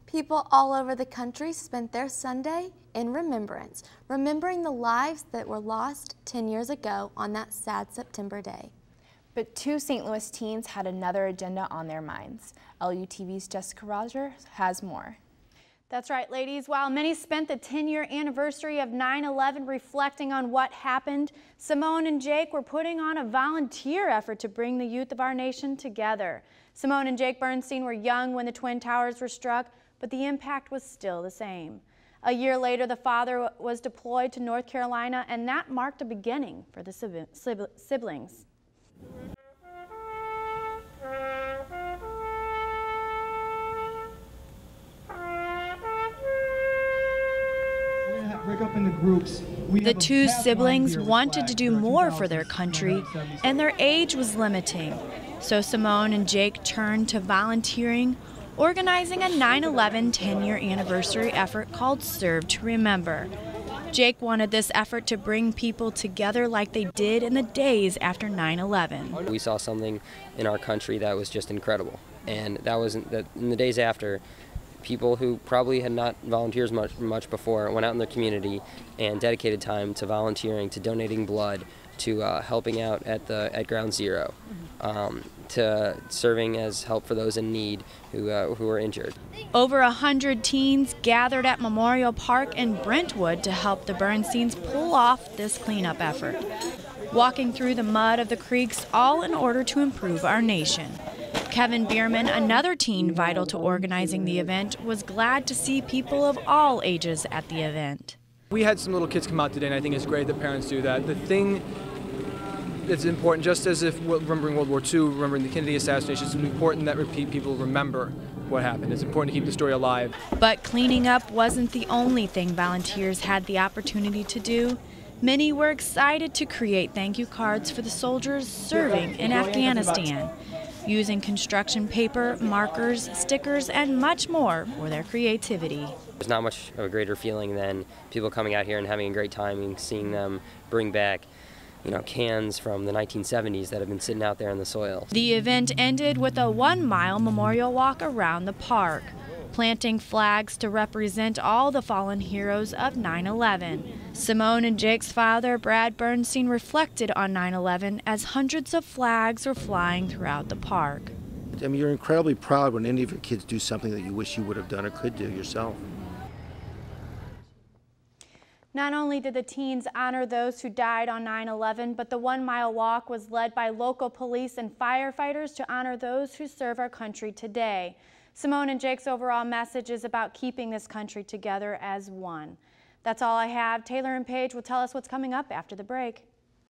People all over the country spent their Sunday in remembrance, remembering the lives that were lost 10 years ago on that sad September day. But two St. Louis teens had another agenda on their minds. LUTV's Jessica Roger has more. That's right, ladies. While many spent the 10-year anniversary of 9/11 reflecting on what happened, Simone and Jake were putting on a volunteer effort to bring the youth of our nation together. Simone and Jake Bernstein were young when the Twin Towers were struck, but the impact was still the same. A year later, the father was deployed to North Carolina, and that marked a beginning for the siblings. The two siblings wanted to do more for their country, and their age was limiting. So Simone and Jake turned to volunteering, organizing a 9/11 10-year anniversary effort called Serve to Remember. Jake wanted this effort to bring people together like they did in the days after 9/11. We saw something in our country that was just incredible, and that was in the days after. People who probably had not volunteered much before went out in their community and dedicated time to volunteering, to donating blood, to helping out at Ground Zero, to serving as help for those in need who were injured. Over 100 teens gathered at Memorial Park in Brentwood to help the Bernsteins pull off this cleanup effort, walking through the mud of the creeks, all in order to improve our nation. Kevin Bierman, another teen vital to organizing the event, was glad to see people of all ages at the event. We had some little kids come out today, and I think it's great that parents do that. The thing that's important, just as if remembering World War II, remembering the Kennedy assassination, it's important that people remember what happened. It's important to keep the story alive. But cleaning up wasn't the only thing volunteers had the opportunity to do. Many were excited to create thank you cards for the soldiers serving in Afghanistan, using construction paper, markers, stickers, and much more for their creativity. There's not much of a greater feeling than people coming out here and having a great time and seeing them bring back, cans from the 1970s that have been sitting out there in the soil. The event ended with a 1-mile memorial walk around the park, planting flags to represent all the fallen heroes of 9/11. Simone and Jake's father, Brad Bernstein, reflected on 9/11 as hundreds of flags were flying throughout the park. I mean, you're incredibly proud when any of your kids do something that you wish you would have done or could do yourself. Not only did the teens honor those who died on 9/11, but the 1-mile walk was led by local police and firefighters to honor those who serve our country today. Simone and Jake's overall message is about keeping this country together as one. That's all I have. Taylor and Paige will tell us what's coming up after the break.